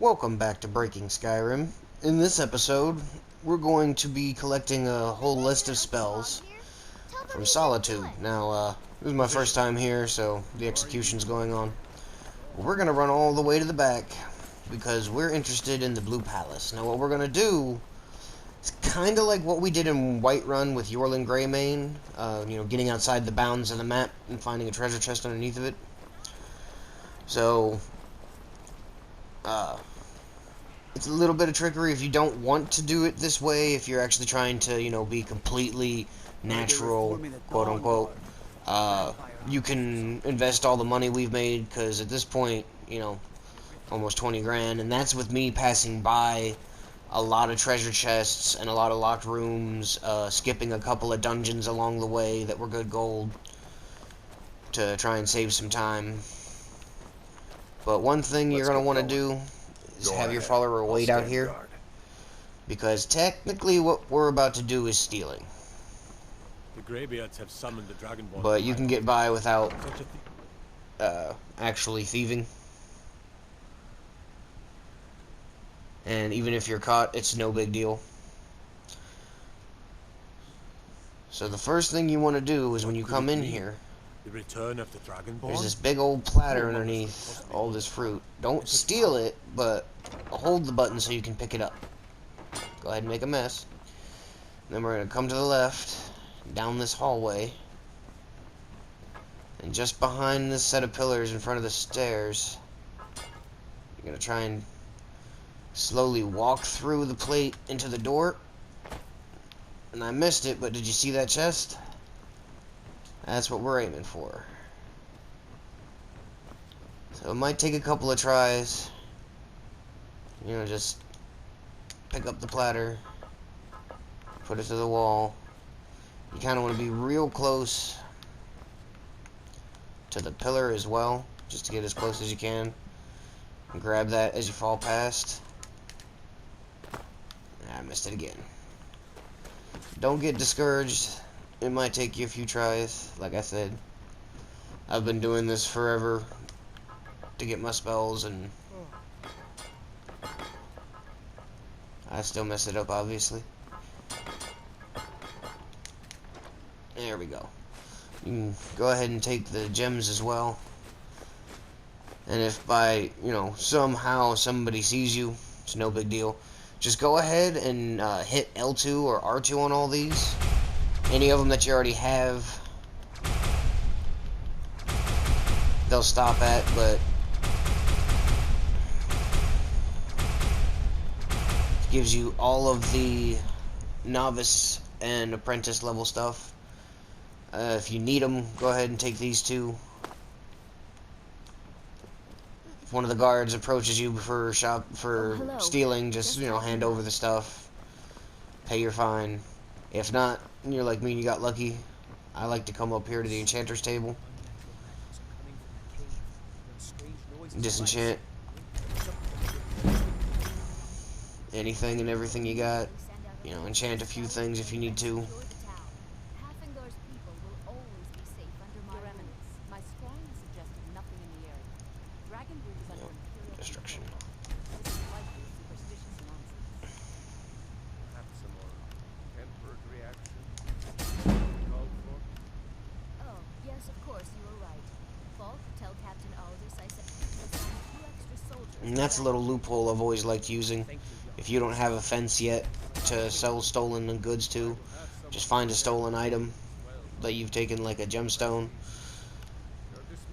Welcome back to Breaking Skyrim. In this episode, we're going to be collecting a whole list of spells from Solitude. Now, this is my first time here, so the execution's going on. We're going to run all the way to the back, because we're interested in the Blue Palace. Now, what we're going to do is kind of like what we did in Whiterun with Yorlin Greymane, getting outside the bounds of the map and finding a treasure chest underneath of it. So, it's a little bit of trickery if you don't want to do it this way, if you're actually trying to, be completely natural, quote-unquote. You can invest all the money we've made, because at this point, almost 20 grand, and that's with me passing by a lot of treasure chests and a lot of locked rooms, skipping a couple of dungeons along the way that were good gold to try and save some time. But one thing you're going to want to do is have your follower wait out here, because technically what we're about to do is stealing. The Greybeards have summoned the Dragonborn. But you can get by without actually thieving. And even if you're caught, it's no big deal. So the first thing you want to do is when you come in here, the return of the Dragonborn? there's this big old platter underneath all this fruit. Don't steal it, but hold the button so you can pick it up. Go ahead and make a mess. Then we're going to come to the left, down this hallway, and just behind this set of pillars in front of the stairs, you're going to try and slowly walk through the plate into the door. And I missed it, but did you see that chest? That's what we're aiming for. So it might take a couple of tries. Just pick up the platter, put it to the wall. You kind of want to be real close to the pillar as well, just to get as close as you can. And grab that as you fall past. I missed it again. Don't get discouraged. It might take you a few tries. Like I said, I've been doing this forever to get my spells, and I still mess it up, obviously. There we go. You can go ahead and take the gems as well. And if by, somehow somebody sees you, it's no big deal. Just go ahead and hit L2 or R2 on all these. Any of them that you already have, they'll stop at, but it gives you all of the novice and apprentice level stuff. If you need them, go ahead and take these two. If one of the guards approaches you for stealing, just hand over the stuff, pay your fine. If not, and you're like me and you got lucky, I like to come up here to the enchanter's table, disenchant anything and everything you got. Enchant a few things if you need to. Destruction. And that's a little loophole I've always liked using. If you don't have a fence yet to sell stolen goods to, just find a stolen item that you've taken, like a gemstone,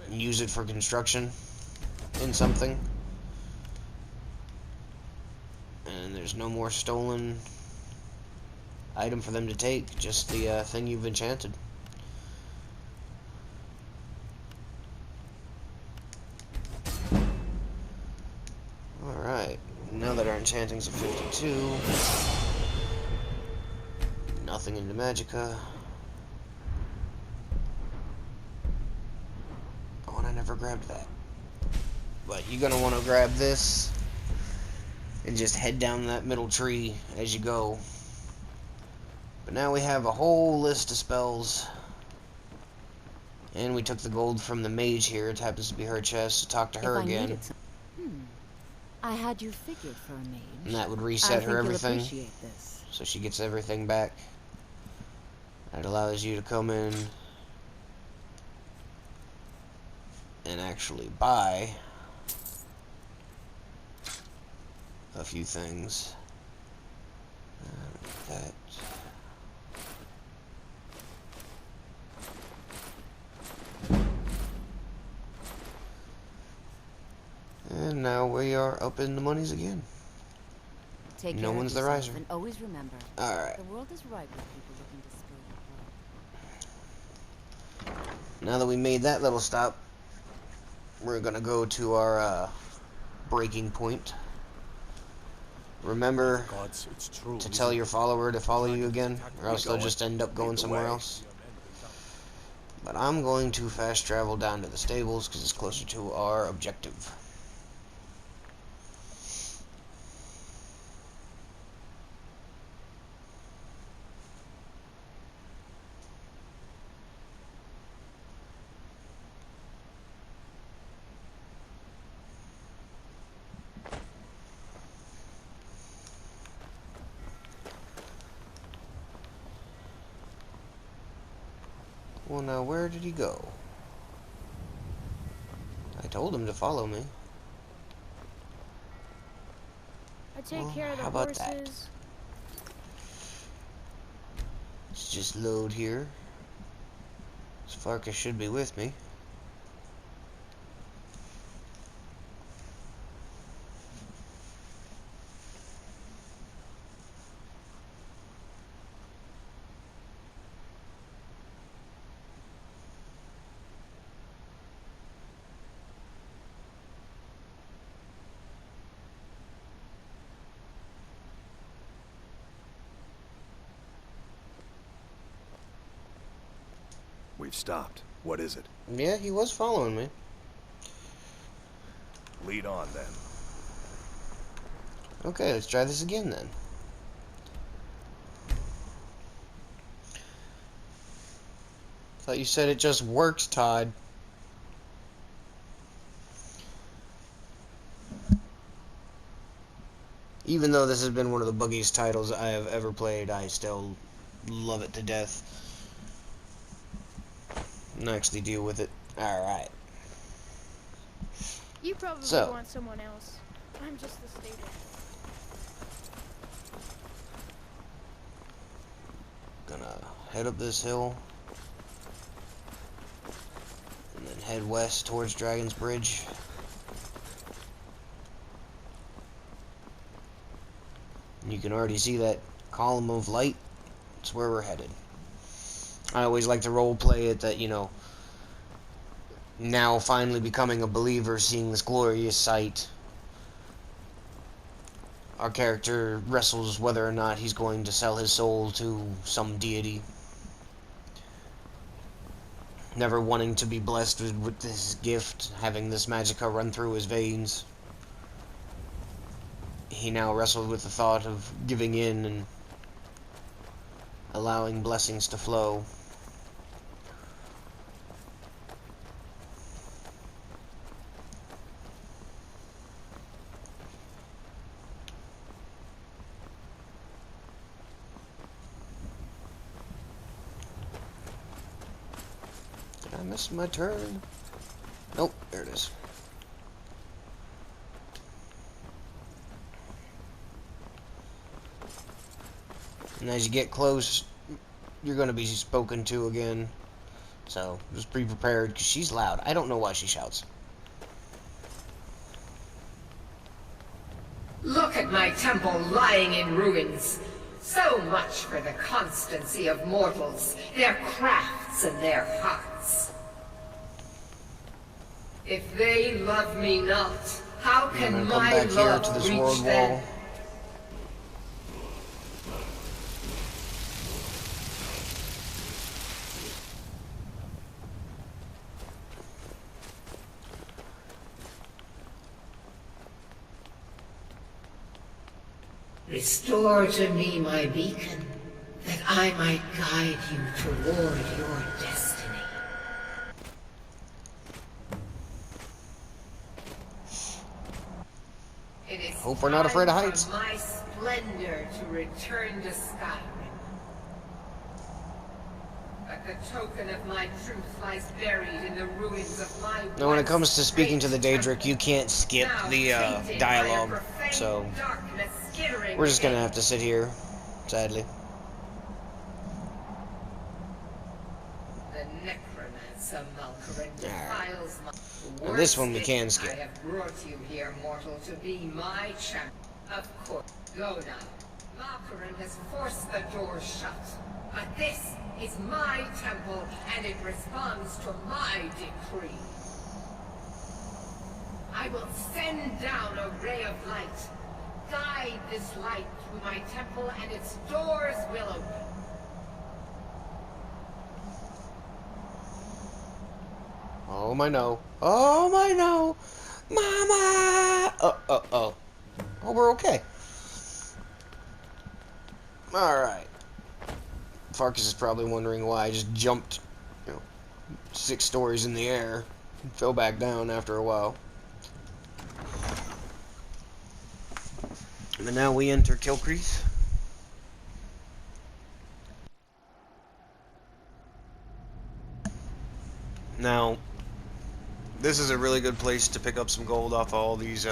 and use it for construction in something. And there's no more stolen item for them to take, just the thing you've enchanted. Alright, now that our enchanting's at 52, nothing into Magicka. Oh, and I never grabbed that. But you're gonna want to grab this and just head down that middle tree as you go. But now we have a whole list of spells. And we took the gold from the mage here. It happens to be her chest, to talk to her again. I had you figured for a mage. And that would I reset think her you'll everything. appreciate this. So she gets everything back. That allows you to come in and actually buy a few things. That. And now we are up in the monies again. Take No care one's of the yourself, riser. and always remember, Alright. the world is ripe with people looking to spill their blood. Now that we made that little stop, we're gonna go to our breaking point. Remember Gods, it's true. to tell your follower to follow you again, or else they'll going. just end up going Lead the somewhere way. else. But I'm going to fast travel down to the stables because it's closer to our objective. Well, now where did he go? I told him to follow me. I take Well, care of the how about that? horses. Let's just load here. Farkas should be with me. We've stopped. What is it? Yeah, he was following me. Lead on, then. Okay, let's try this again then. Thought you said it just worked, Todd. Even though this has been one of the buggiest titles I have ever played, I still love it to death. And actually deal with it. Alright. You probably So. want someone else. I'm just the stable. Gonna head up this hill. And then head west towards Dragon's Bridge. And you can already see that column of light. It's where we're headed. I always like to role play it that, you know, now finally becoming a believer, seeing this glorious sight. Our character wrestles whether or not he's going to sell his soul to some deity. Never wanting to be blessed with this gift, having this magicka run through his veins. He now wrestled with the thought of giving in and allowing blessings to flow. Did I miss my turn? Nope, there it is. And as you get close, you're going to be spoken to again. So, just be prepared, because she's loud. I don't know why she shouts. Look at my temple lying in ruins. So much for the constancy of mortals, their crafts and their hearts. If they love me not, how I'm can going to come my back here love to this reach world them? wall. Restore to me my beacon, that I might guide you toward your destiny. Hope we're not afraid of Time heights. for my splendor to return to Skyrim. But the token of my truth lies buried in the ruins of my. Now, when it comes to once speaking to the great Daedric, you can't skip now the tainted by a dialogue, profane so darkness skittering we're just gonna within. have to sit here, sadly. The necromancer Malkarin defiles my. Now, this one we Worst can thing skip. I have brought you here, mortal, to be my champion. Of course, go now. Malkarin has forced the doors shut, but this is my temple, and it responds to my decree. I will send down a ray of light. Guide this light through my temple, and its doors will open. Oh my no. Oh my no. Mama! Oh, we're okay. Alright. Farkas is probably wondering why I just jumped, 6 stories in the air and fell back down after a while. And now we enter Kilcreath. Now, this is a really good place to pick up some gold off all these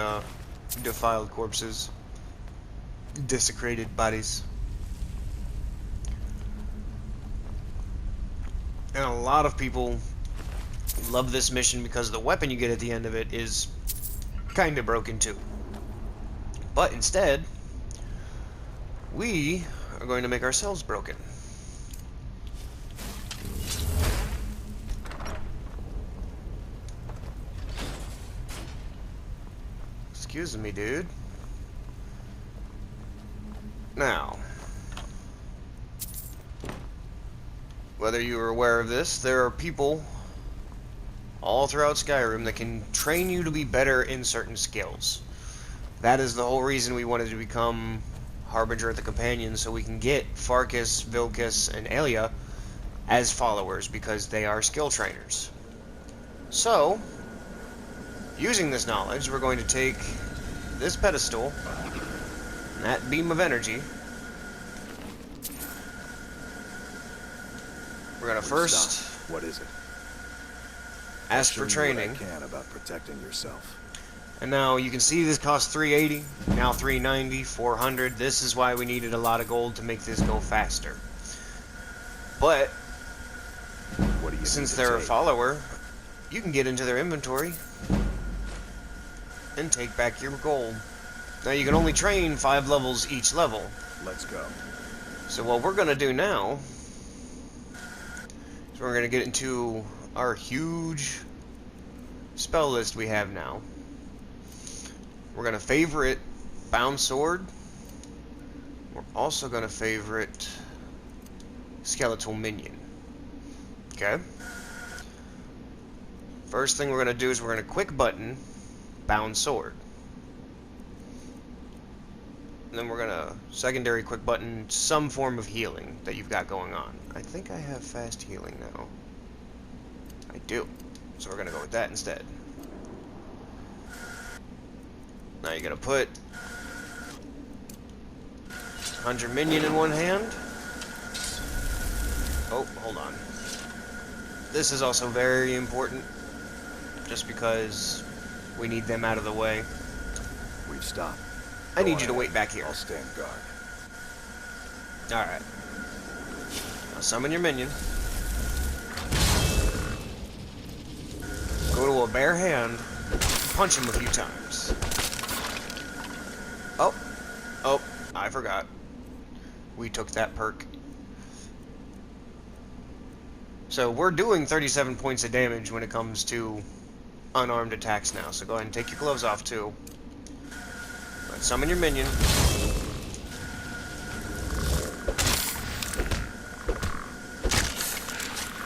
defiled corpses, desecrated bodies. And a lot of people love this mission because the weapon you get at the end of it is kind of broken too. But instead, we are going to make ourselves broken. Excuse me, dude. Now, whether you are aware of this, there are people all throughout Skyrim that can train you to be better in certain skills. That is the whole reason we wanted to become Harbinger of the Companions, so we can get Farkas, Vilkas, and Aelia as followers, because they are skill trainers. So, using this knowledge, we're going to take this pedestal, and that beam of energy. We're going to first Stop. What is it? ask Show for me training. what I can about protecting yourself. And now you can see this costs 380, now 390, 400. This is why we needed a lot of gold to make this go faster. But What do you since need to they're a take? follower, you can get into their inventory and take back your gold. Now you can only train 5 levels each level. Let's go. So what we're going to do now is we're going to get into our huge spell list we have now. We're going to favorite Bound Sword. We're also going to favorite Skeletal Minion. Okay? First thing we're going to do is we're going to quick button Bound Sword. And then we're going to secondary quick button some form of healing that you've got going on. I think I have fast healing now. I do. So we're going to go with that instead. Now you're going to put 100 minion in one hand. Oh, hold on. This is also very important, just because we need them out of the way. We've stopped. I Go need on you to ahead. wait back here. I'll stand guard. Alright. Now summon your minion. Go to a bare hand. Punch him a few times. Oh, I forgot. We took that perk. So we're doing 37 points of damage when it comes to unarmed attacks now. So go ahead and take your gloves off too. Let's summon your minion.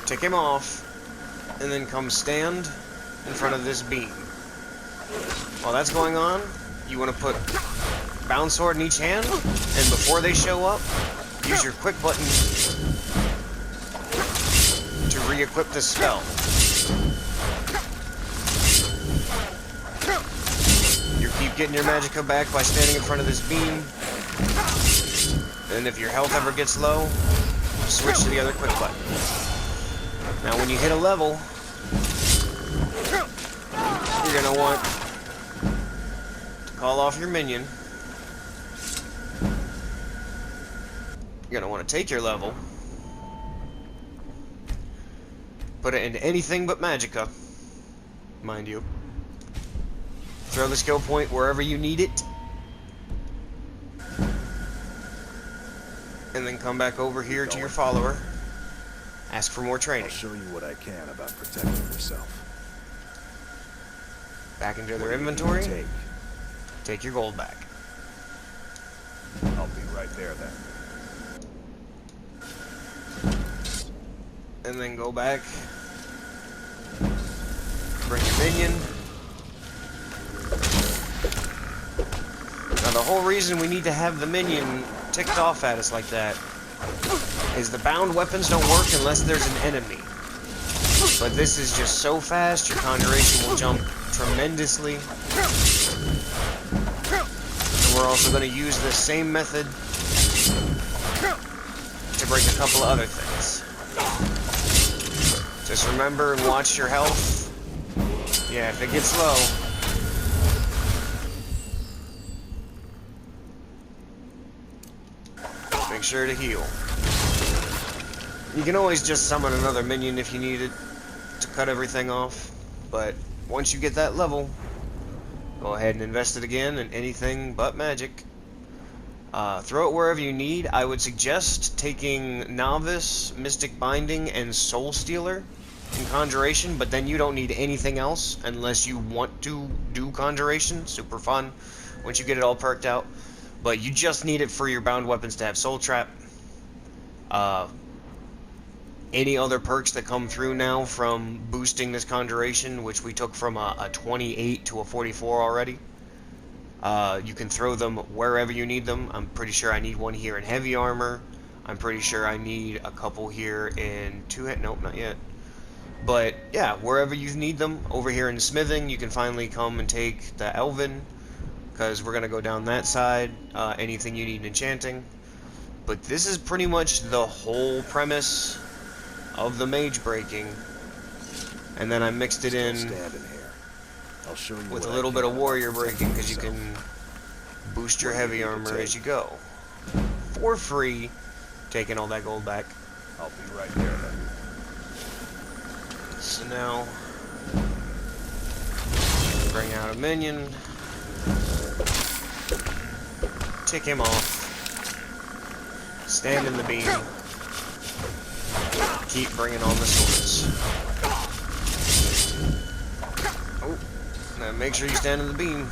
Take him off, and then come stand in front of this beam. While that's going on, you want to put Bound Sword in each hand, and before they show up, use your quick button to re-equip the spell. Keep getting your magicka back by standing in front of this beam. And if your health ever gets low, switch to the other quick button. Now when you hit a level, you're going to want to call off your minion. You're going to want to take your level, put it into anything but magicka, mind you. Throw the skill point wherever you need it, and then come back over here to your follower. Ask for more training. I'll show you what I can about protecting yourself. Back into What their do you need to inventory. Take your gold back. I'll be right there then. And then go back. Bring your minion. Now the whole reason we need to have the minion ticked off at us like that is the bound weapons don't work unless there's an enemy. But this is just so fast, your conjuration will jump tremendously. And we're also going to use the same method to break a couple of other things. Just remember and watch your health. Yeah, if it gets low, make sure to heal. You can always just summon another minion if you need it to cut everything off, but once you get that level, go ahead and invest it again in anything but magic. Throw it wherever you need. I would suggest taking Novice, Mystic Binding, and Soul Stealer in Conjuration, but then you don't need anything else unless you want to do Conjuration. Super fun once you get it all perked out. But you just need it for your bound weapons to have Soul Trap. Any other perks that come through now from boosting this Conjuration, which we took from a 28 to a 44 already, you can throw them wherever you need them. I'm pretty sure I need one here in heavy armor. I'm pretty sure I need a couple here in two-hit. Nope, not yet. But yeah, wherever you need them. Over here in smithing, you can finally come and take the Elven, because we're going to go down that side. Anything you need enchanting. But this is pretty much the whole premise of the mage breaking. And then I mixed it in I'll show you with a what little I bit can of warrior about breaking, protecting because you yourself. can boost your heavy armor as you go. For free, taking all that gold back. I'll be right there then. So now, bring out a minion, tick him off, stand in the beam, keep bringing on the swords. Oh, now make sure you stand in the beam.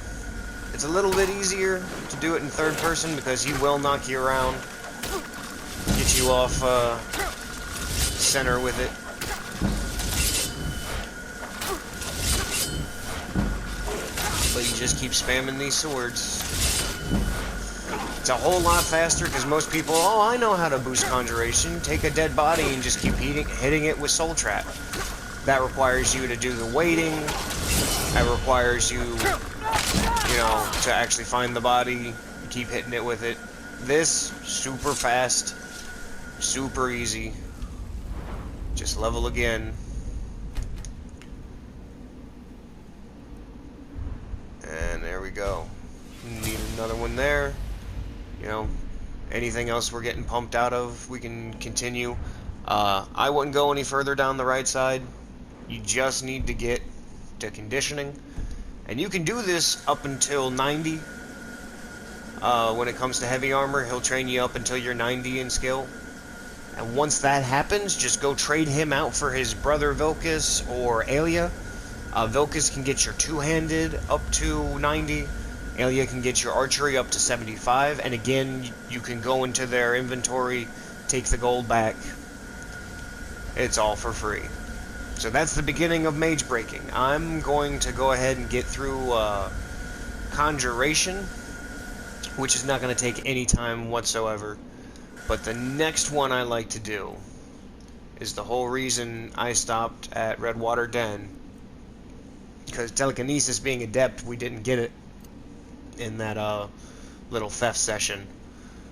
It's a little bit easier to do it in third person because he will knock you around, get you off center with it. But you just keep spamming these swords. It's a whole lot faster because most people, oh, I know how to boost Conjuration. Take a dead body and just keep hitting it with Soul Trap. That requires you to do the waiting. That requires you, to actually find the body, keep hitting it with it. This, super fast, super easy. Just level again. And there we go. Need another one there. Anything else we're getting pumped out of, we can continue. I wouldn't go any further down the right side. You just need to get to conditioning. And you can do this up until 90. When it comes to heavy armor, he'll train you up until you're 90 in skill. And once that happens, just go trade him out for his brother Vilkas or Aelia. Vilkas can get your two-handed up to 90. Aelia can get your archery up to 75. And again, you can go into their inventory, take the gold back. It's all for free. So that's the beginning of mage breaking. I'm going to go ahead and get through Conjuration, which is not going to take any time whatsoever. But the next one I like to do is the whole reason I stopped at Redwater Den. Because telekinesis being adept, we didn't get it. in that little theft session.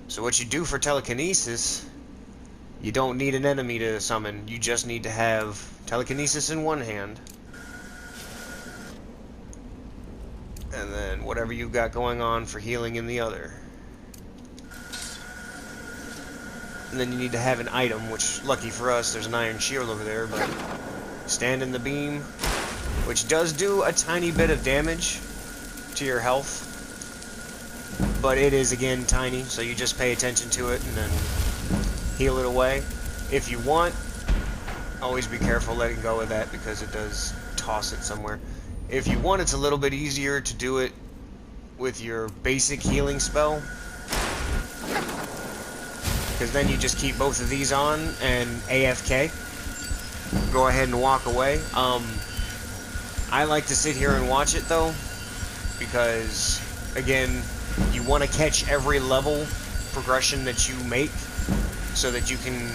So what you do for telekinesis, you don't need an enemy to summon. You just need to have telekinesis in one hand, and then whatever you've got going on for healing in the other. And then you need to have an item, which, lucky for us, there's an iron shield over there, but stand in the beam, which does do a tiny bit of damage to your health, but it is, again, tiny, so you just pay attention to it and then heal it away. If you want, always be careful letting go of that, because it does toss it somewhere. If you want, it's a little bit easier to do it with your basic healing spell, because then you just keep both of these on and AFK. Go ahead and walk away. I like to sit here and watch it though, because again, you want to catch every level progression that you make, so that you can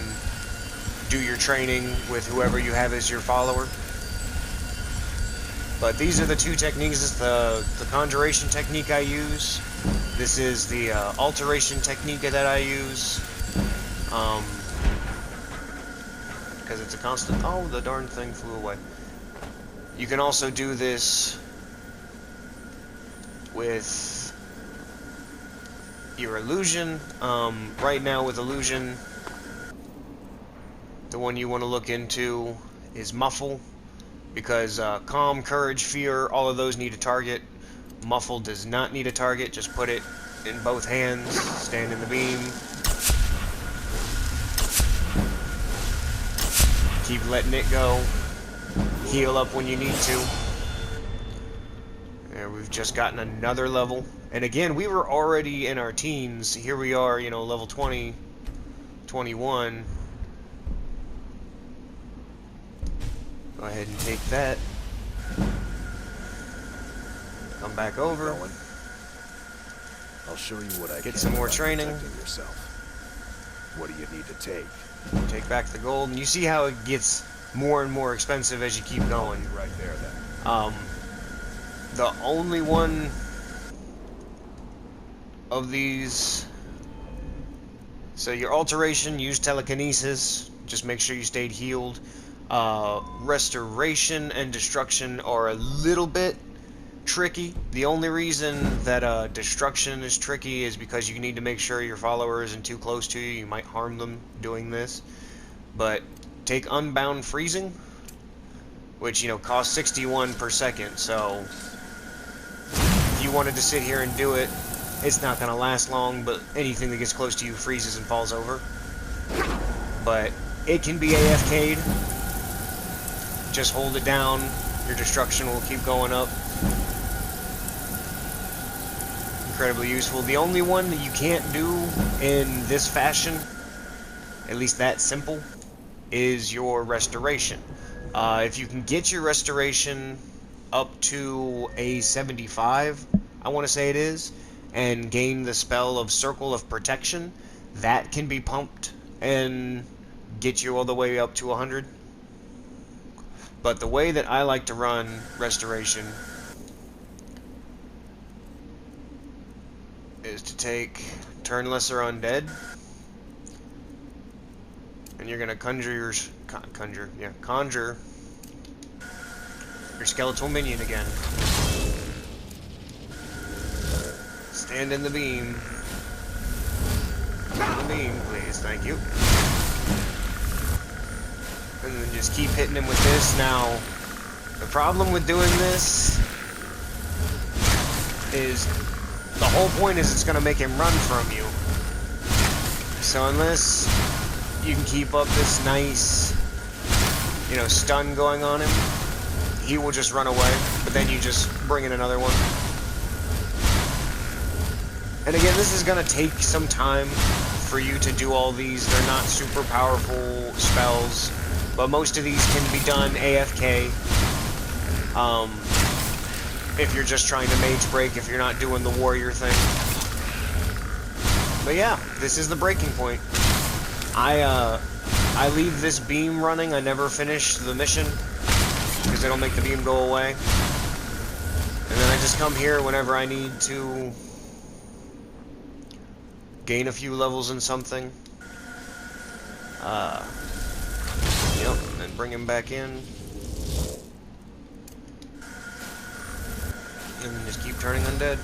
do your training with whoever you have as your follower. But these are the two techniques. This is the conjuration technique I use. This is the alteration technique that I use. Because it's a constant. Oh, the darn thing flew away. You can also do this with your illusion. Right now with illusion, the one you want to look into is muffle, because calm, courage, fear, all of those need a target. Muffle does not need a target. Just put it in both hands, stand in the beam, keep letting it go, heal up when you need to. There, we've just gotten another level. And again, we were already in our teens. Here we are, you know, level 20, 21. Go ahead and take that. Come back over. I'll show you what I Get can some more about training. protecting yourself. What do you need to take? Take back the gold. And you see how it gets more and more expensive as you keep going. Right there, then. The only one of these... So your alteration, use telekinesis. Just make sure you stayed healed. Restoration and destruction are a little bit tricky. The only reason that destruction is tricky is because you need to make sure your follower isn't too close to you. You might harm them doing this. But take Unbound Freezing, which, you know, costs 61 per second. So if you wanted to sit here and do it, it's not going to last long, but anything that gets close to you freezes and falls over. But it can be AFK'd. Just hold it down. Your destruction will keep going up. Incredibly useful. The only one that you can't do in this fashion, at least that simple, is your restoration. If you can get your restoration up to a 75, I want to say it is, and gain the spell of Circle of Protection, that can be pumped and get you all the way up to 100. But the way that I like to run restoration is to take Turn Lesser Undead, and you're gonna conjure your skeletal minion again. Stand in the beam. Stand in the beam, please. Thank you. And then just keep hitting him with this. Now, the problem with doing this is the whole point is it's going to make him run from you. So unless you can keep up this nice, you know, stun going on him, he will just run away. But then you just bring in another one. And again, this is going to take some time for you to do all these. They're not super powerful spells. But most of these can be done AFK, if you're just trying to mage break, if you're not doing the warrior thing. But yeah, this is the breaking point. I leave this beam running. I never finish the mission, because it'll make the beam go away. And then I just come here whenever I need to gain a few levels in something. Yep, and then bring him back in. And then just keep turning undead.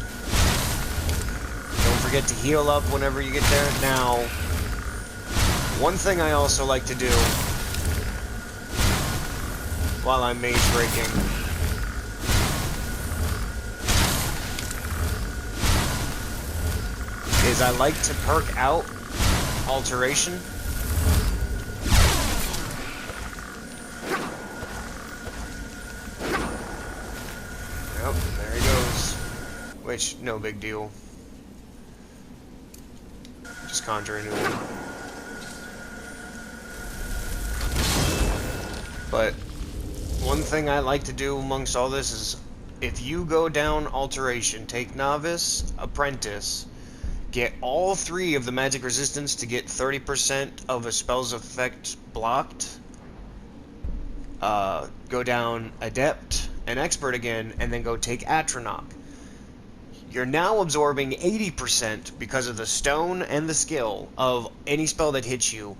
Don't forget to heal up whenever you get there. Now, one thing I also like to do while I'm mage breaking is I like to perk out Alteration. Yep, there he goes. Which, no big deal. Just conjure a new one. But one thing I like to do amongst all this is if you go down Alteration, take Novice, Apprentice, get all 3 of the magic resistance to get 30% of a spell's effect blocked, go down Adept and Expert again, and then go take Atronach. You're now absorbing 80% because of the stone and the skill of any spell that hits you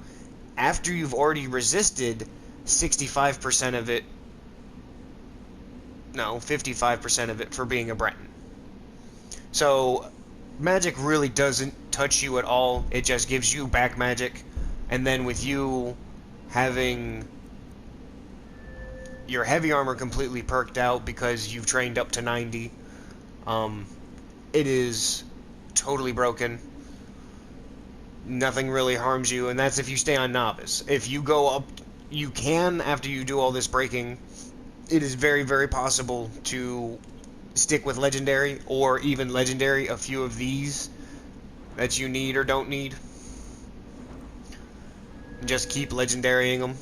after you've already resisted 65% of it, no, 55% of it for being a Breton. So magic really doesn't touch you at all. It just gives you back magic, and then with you having your heavy armor completely perked out because you've trained up to 90, it is totally broken. Nothing really harms you, and that's if you stay on Novice. If you go up, you can, after you do all this breaking, it is very, very possible to stick with Legendary, or even Legendary a few of these that you need or don't need. Just keep Legendarying them.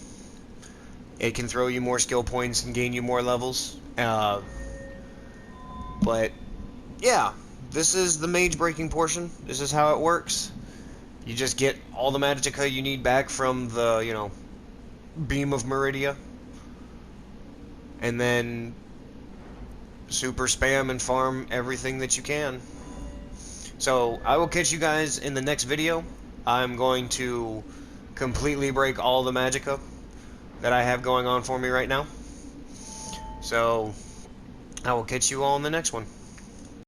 It can throw you more skill points and gain you more levels. But, yeah, this is the mage breaking portion. This is how it works. You just get all the magicka you need back from the, you know, Beam of Meridia. And then super spam and farm everything that you can. So, I will catch you guys in the next video. I'm going to completely break all the magicka that I have going on for me right now. So, I will catch you all in the next one.